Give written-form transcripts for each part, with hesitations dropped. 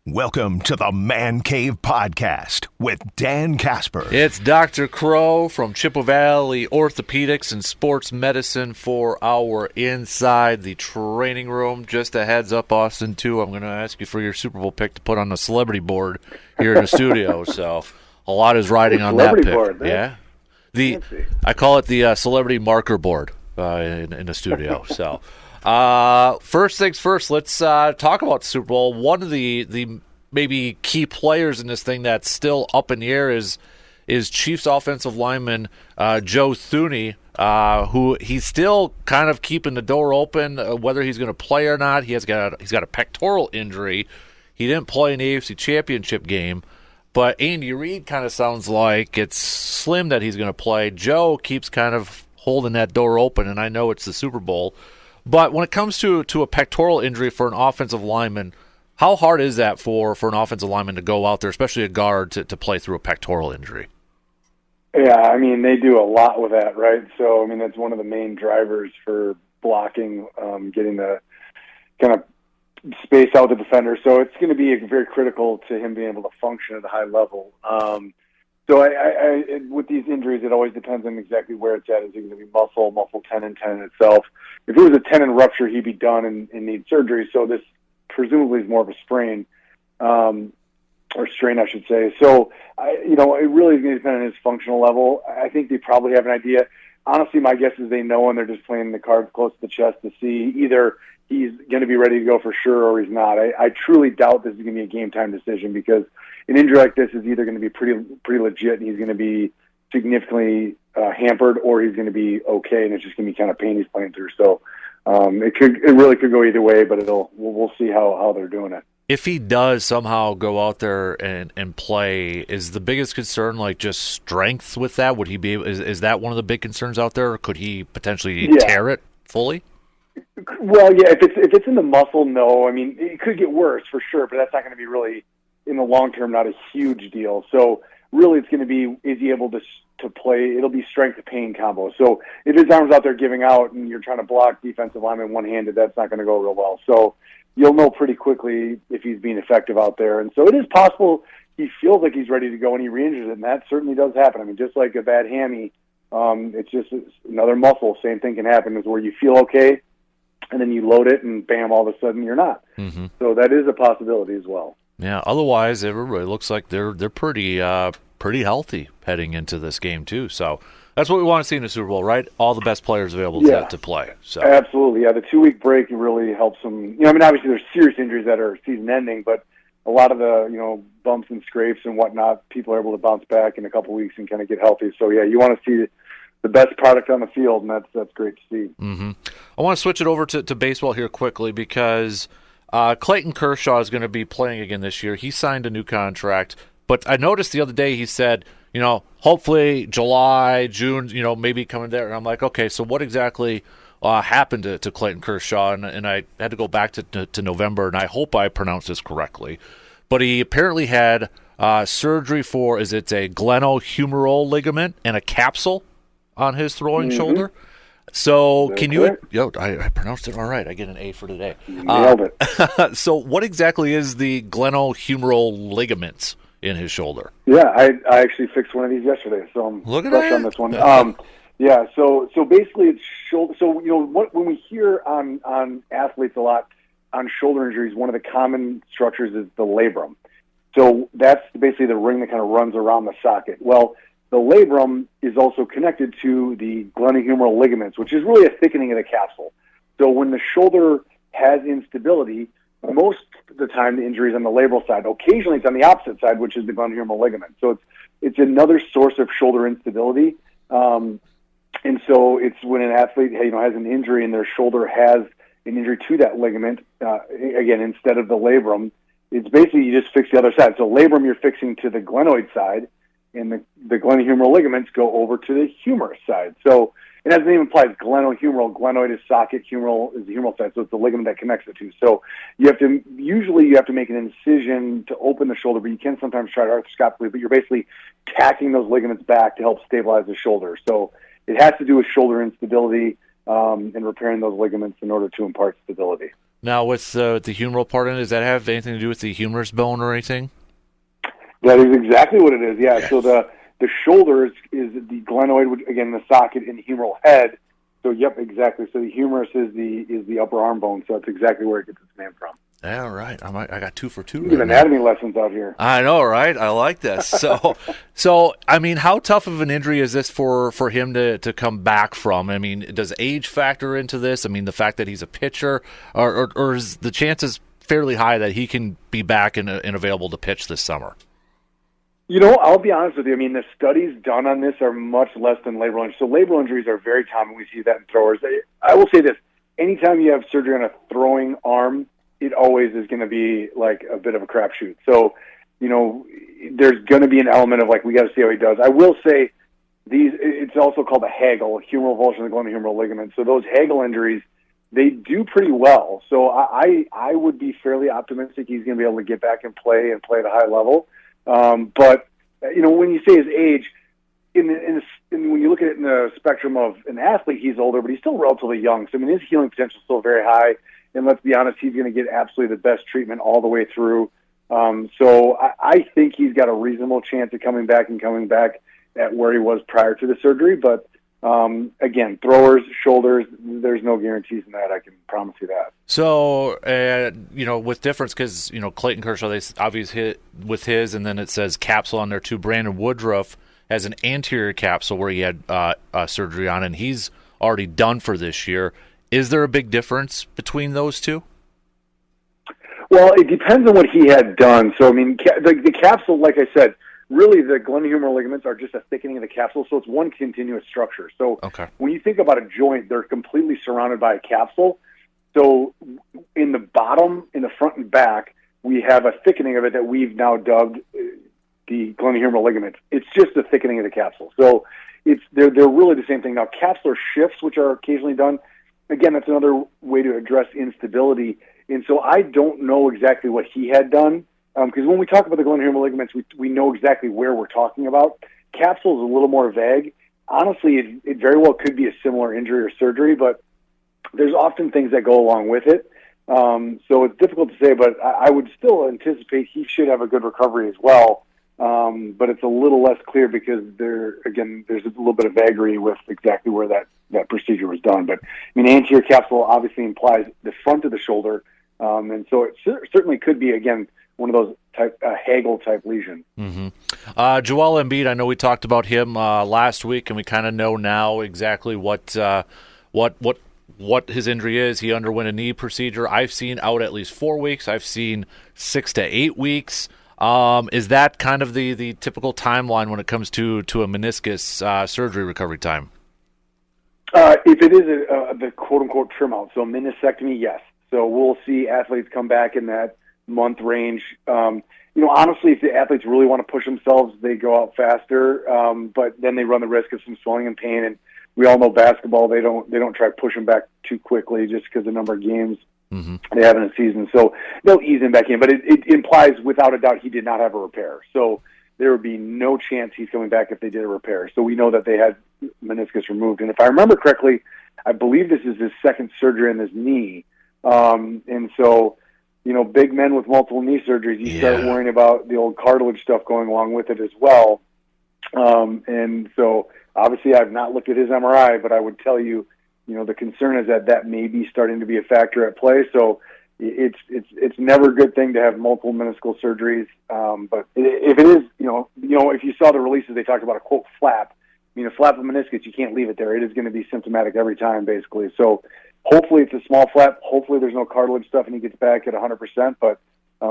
Welcome to the Man Cave Podcast with Dan Casper. It's Dr. Crow from Chippewa Valley Orthopedics and Sports Medicine for our Inside the Training Room. Just a heads up, Austin, too, I'm going to ask you for your Super Bowl pick to put on the celebrity board here in the studio. So a lot is riding on that pick. Board, yeah, I call it the celebrity marker board in the studio. So. First things first, let's talk about the Super Bowl. One of the maybe key players in this thing that's still up in the air is Chiefs offensive lineman Joe Thuney, who he's still kind of keeping the door open whether he's going to play or not. He's got a pectoral injury. He didn't play in the AFC Championship game, but Andy Reid kind of sounds like it's slim that he's going to play. Joe keeps kind of holding that door open, and I know it's the Super Bowl. But when it comes to a pectoral injury for an offensive lineman, how hard is that for an offensive lineman to go out there, especially a guard, to play through a pectoral injury? Yeah, I mean, they do a lot with that, right? So, I mean, that's one of the main drivers for blocking, getting the kind of space out the defender. So it's going to be very critical to him being able to function at a high level. So with these injuries, it always depends on exactly where it's at. Is it going to be muscle tendon itself? If it was a tendon rupture, he'd be done and need surgery. So this presumably is more of a sprain, or strain, I should say. So, it really is going to depend on his functional level. I think they probably have an idea. Honestly, my guess is they know, and they're just playing the cards close to the chest to see either he's going to be ready to go for sure or he's not. I truly doubt this is going to be a game-time decision because an injury like this is either going to be pretty legit and he's going to be significantly hampered, or he's going to be okay and it's just going to be kind of pain he's playing through. So it really could go either way, but we'll see how they're doing it. If he does somehow go out there and play, is the biggest concern like just strength with that? Would he be able, is that one of the big concerns out there, or could he potentially tear it fully? Well, yeah, if it's in the muscle, no. I mean, it could get worse for sure, but that's not going to be really, in the long term, not a huge deal. So really it's going to be, is he able to play? It'll be strength to pain combo. So if his arm's out there giving out and you're trying to block defensive lineman one-handed, that's not going to go real well. So you'll know pretty quickly if he's being effective out there. And so it is possible he feels like he's ready to go and he re-injures it, and that certainly does happen. I mean, just like a bad hammy, it's another muscle. Same thing can happen, is where you feel okay, and then you load it, and bam, all of a sudden you're not. Mm-hmm. So that is a possibility as well. Yeah, otherwise everybody looks like they're pretty healthy heading into this game too. So that's what we want to see in the Super Bowl, right? All the best players available to play. So absolutely, yeah. The 2-week break really helps them. I mean, obviously there's serious injuries that are season-ending, but a lot of the bumps and scrapes and whatnot, people are able to bounce back in a couple weeks and kind of get healthy. So yeah, you want to see the best product on the field, and that's great to see. Mm-hmm. I want to switch it over to baseball here quickly because Clayton Kershaw is going to be playing again this year. He signed a new contract, but I noticed the other day he said, hopefully July, June, maybe coming there. And I'm like, okay, so what exactly happened to Clayton Kershaw? And I had to go back to November, and I hope I pronounced this correctly. But he apparently had surgery for, is it a glenohumeral ligament and a capsule on his throwing shoulder? So That's can you correct. I pronounced it all right. I get an A for today. Nailed it. So what exactly is the glenohumeral ligaments in his shoulder? Yeah, I actually fixed one of these yesterday, so I'm fresh on this one. Yeah, so basically it's shoulder. So when we hear on athletes a lot on shoulder injuries, one of the common structures is the labrum. So that's basically the ring that kind of runs around the socket. Well, the labrum is also connected to the glenohumeral ligaments, which is really a thickening of the capsule. So when the shoulder has instability, most of the time the injury is on the labral side. Occasionally it's on the opposite side, which is the glenohumeral ligament. So it's another source of shoulder instability. And so it's when an athlete has an injury and their shoulder has an injury to that ligament, again, instead of the labrum, it's basically you just fix the other side. So labrum you're fixing to the glenoid side, and the glenohumeral ligaments go over to the humerus side. So, and as the name implies, glenohumeral, glenoid is socket, humeral is the humeral side, so it's the ligament that connects the two. So you have to make an incision to open the shoulder, but you can sometimes try it arthroscopically, but you're basically tacking those ligaments back to help stabilize the shoulder. So it has to do with shoulder instability and repairing those ligaments in order to impart stability. Now, with the humeral part in it, does that have anything to do with the humerus bone or anything? That is exactly what it is, yeah. Yes. So the shoulder is the glenoid, which, again, the socket in the humeral head. So, yep, exactly. So the humerus is the upper arm bone, so that's exactly where it gets its name from. Yeah, right. I got 2 for 2. You get anatomy lessons out here. I know, right? I like this. So I mean, how tough of an injury is this for him to come back from? I mean, does age factor into this? I mean, the fact that he's a pitcher, or is the chances fairly high that he can be back and available to pitch this summer? I'll be honest with you. I mean, the studies done on this are much less than labral injuries. So labral injuries are very common. We see that in throwers. I will say this. Anytime you have surgery on a throwing arm, it always is going to be like a bit of a crapshoot. So, there's going to be an element of we got to see how he does. I will say it's also called a Hagel, humeral avulsion of the glenohumeral ligament. So those Hagel injuries, they do pretty well. So I would be fairly optimistic he's going to be able to get back and play at a high level. But when you say his age, when you look at it in the spectrum of an athlete, he's older, but he's still relatively young. So, I mean, his healing potential is still very high. And let's be honest, he's going to get absolutely the best treatment all the way through. So I think he's got a reasonable chance of coming back at where he was prior to the surgery. But, again, throwers, shoulders, there's no guarantees in that. I can promise you that. So, with difference, because, Clayton Kershaw, they obviously hit with his, and then it says capsule on there too. Brandon Woodruff has an anterior capsule where he had surgery on, and he's already done for this year. Is there a big difference between those two? Well, it depends on what he had done. So, I mean, the capsule, like I said, really the glenohumeral ligaments are just a thickening of the capsule, so it's one continuous structure. So When you think about a joint, they're completely surrounded by a capsule. So in the bottom, in the front and back, we have a thickening of it that we've now dubbed the glenohumeral ligaments. It's just a thickening of the capsule. So they're really the same thing. Now, capsular shifts, which are occasionally done, again, that's another way to address instability. And so I don't know exactly what he had done, because when we talk about the glenohumeral ligaments, we know exactly where we're talking about. Capsule is a little more vague. Honestly, it very well could be a similar injury or surgery, but there's often things that go along with it. So it's difficult to say, but I would still anticipate he should have a good recovery as well. But it's a little less clear because there's a little bit of vagary with exactly where that procedure was done. But, I mean, anterior capsule obviously implies the front of the shoulder. And so it certainly could be, again, one of those Hagel-type lesions. Mm-hmm. Joel Embiid, I know we talked about him last week, and we kind of know now exactly what his injury is. He underwent a knee procedure. I've seen out at least 4 weeks. I've seen 6 to 8 weeks. Is that kind of the typical timeline when it comes to a meniscus surgery recovery time? If it is the quote-unquote trim out, so meniscectomy, yes. So we'll see athletes come back in that month range. Honestly, if the athletes really want to push themselves, they go out faster, but then they run the risk of some swelling and pain. And we all know basketball, they don't try to push them back too quickly just because of the number of games they have in a season. So they'll ease him back in. But it implies, without a doubt, he did not have a repair. So there would be no chance he's coming back if they did a repair. So we know that they had meniscus removed. And if I remember correctly, I believe this is his second surgery in his knee. And so, big men with multiple knee surgeries, you start worrying about the old cartilage stuff going along with it as well. And so obviously I've not looked at his MRI, but I would tell you, the concern is that may be starting to be a factor at play. So it's never a good thing to have multiple meniscal surgeries. But if it is, if you saw the releases, they talked about a quote flap. I mean, a flap of meniscus, you can't leave it there. It is going to be symptomatic every time, basically. So hopefully it's a small flap. Hopefully there's no cartilage stuff and he gets back at 100%. But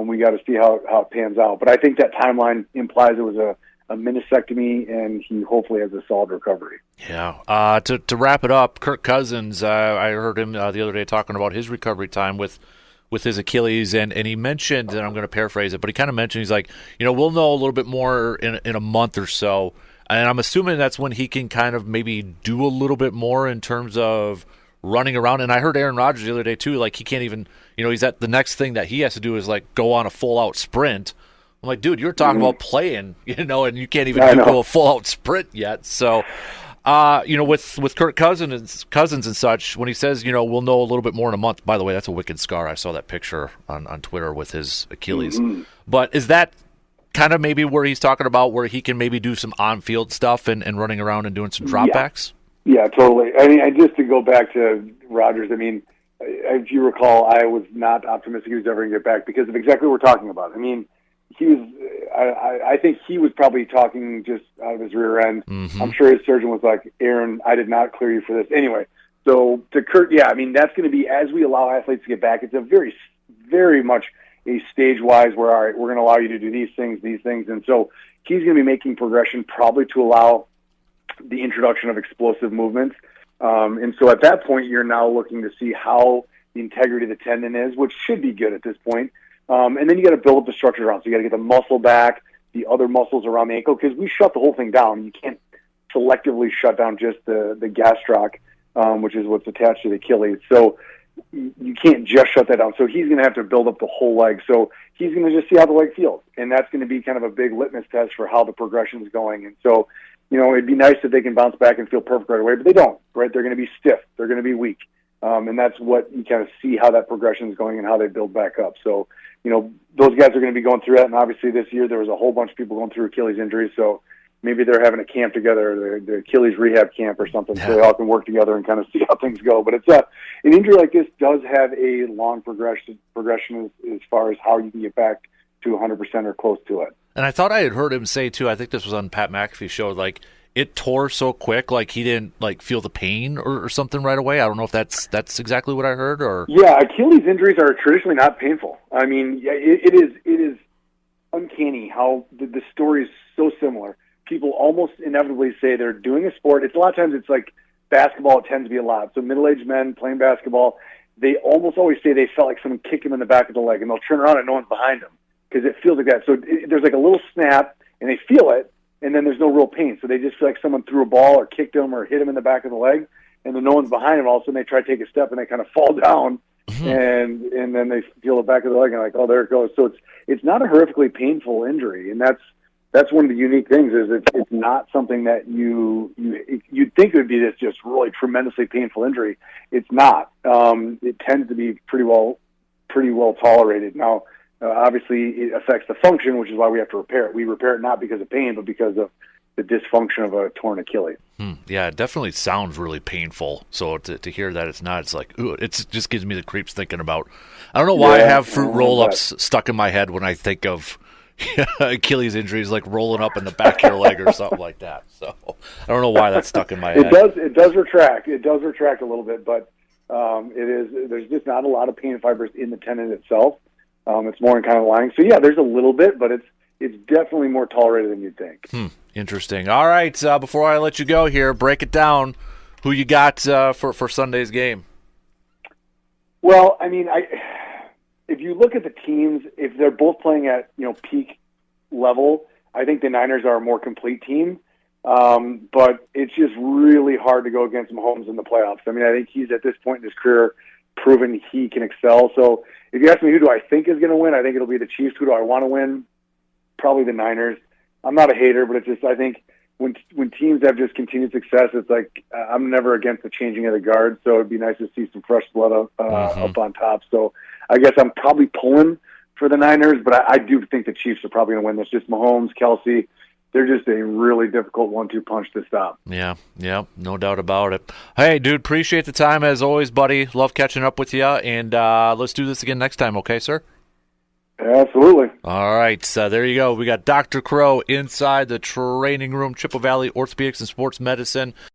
we got to see how it pans out. But I think that timeline implies it was a meniscectomy, and he hopefully has a solid recovery. Yeah. To wrap it up, Kirk Cousins, I heard him the other day talking about his recovery time with his Achilles, and he mentioned, and I'm going to paraphrase it, but he kind of mentioned, he's like, we'll know a little bit more in a month or so, and I'm assuming that's when he can kind of maybe do a little bit more in terms of running around. And I heard Aaron Rodgers the other day too, like he can't even, he's at the next thing that he has to do is like go on a full out sprint. I'm like, dude, you're talking about playing, and you can't even go a full out sprint yet. So With Kirk Cousins and such, when he says, we'll know a little bit more in a month. By the way, that's a wicked scar. I saw that picture on Twitter with his Achilles. Mm-hmm. But is that kind of maybe where he's talking about where he can maybe do some on-field stuff and running around and doing some dropbacks? Yeah, totally. I mean, just to go back to Rodgers, I mean, if you recall, I was not optimistic he was ever going to get back because of exactly what we're talking about. I mean, he was. I think he was probably talking just out of his rear end. Mm-hmm. I'm sure his surgeon was like, "Aaron, I did not clear you for this." Anyway, so to Kurt, yeah, I mean, that's going to be as we allow athletes to get back. It's a very, very much a stage-wise where, all right, we're going to allow you to do these things, and so he's going to be making progression probably to allow the introduction of explosive movements. And so at that point, you're now looking to see how the integrity of the tendon is, which should be good at this point. And then you got to build up the structure around. So you got to get the muscle back, the other muscles around the ankle, because we shut the whole thing down. You can't selectively shut down just the gastroc, which is what's attached to the Achilles. So you can't just shut that down. So he's going to have to build up the whole leg. So he's going to just see how the leg feels. And that's going to be kind of a big litmus test for how the progression is going. And so, it'd be nice if they can bounce back and feel perfect right away, but they don't, right? They're going to be stiff. They're going to be weak. And that's what you kind of see how that progression is going and how they build back up. So, those guys are going to be going through that. And obviously this year there was a whole bunch of people going through Achilles injuries. So maybe they're having a camp together, the Achilles rehab camp or something, so they all can work together and kind of see how things go. But it's an injury like this does have a long progression as far as how you can get back to 100% or close to it. And I thought I had heard him say, too, I think this was on Pat McAfee's show, like, it tore so quick, like he didn't feel the pain or something right away. I don't know if that's exactly what I heard. Or yeah, Achilles injuries are traditionally not painful. I mean, it is uncanny how the story is so similar. People almost inevitably say they're doing a sport. It's a lot of times it's like basketball. It tends to be a lot. So middle-aged men playing basketball, they almost always say they felt like someone kicked them in the back of the leg, and they'll turn around and no one's behind them because it feels like that. So there's like a little snap, and they feel it. And then there's no real pain. So they just feel like someone threw a ball or kicked them or hit them in the back of the leg, and then no one's behind them. All of a sudden they try to take a step and they kind of fall down, and then they feel the back of the leg and like, oh, there it goes. So it's not a horrifically painful injury, and that's one of the unique things is it's not something that you'd think it would be this just really tremendously painful injury. It's not. It tends to be pretty well tolerated. Now, obviously, it affects the function, which is why we have to repair it. We repair it not because of pain, but because of the dysfunction of a torn Achilles. Yeah, it definitely sounds really painful. So to hear that it's not, it's like, ooh, it just gives me the creeps thinking about. I don't know why I have fruit roll-ups stuck in my head when I think of Achilles injuries, like rolling up in the back of your leg or something like that. So I don't know why that's stuck in my head. It does retract. It does retract a little bit, but there's just not a lot of pain fibers in the tendon itself. It's more in kind of lying. So, yeah, there's a little bit, but it's definitely more tolerated than you'd think. Interesting. All right, before I let you go here, break it down. Who you got for Sunday's game? Well, I mean, if you look at the teams, if they're both playing at peak level, I think the Niners are a more complete team. But it's just really hard to go against Mahomes in the playoffs. I mean, I think he's at this point in his career proven he can excel. So if you ask me who do I think is going to win, I think it'll be the Chiefs. Who do I want to win? Probably the Niners. I'm not a hater, but it's just I think when teams have just continued success, it's like I'm never against the changing of the guard. So it'd be nice to see some fresh blood up on top. So I guess I'm probably pulling for the Niners, but I do think the Chiefs are probably going to win this. Just Mahomes, Kelsey. They're just a really difficult 1-2 punch to stop. Yeah, no doubt about it. Hey, dude, appreciate the time as always, buddy. Love catching up with you, and let's do this again next time, okay, sir? Absolutely. All right, there you go. We got Dr. Crow inside the training room, Chippewa Valley Orthopedics and Sports Medicine.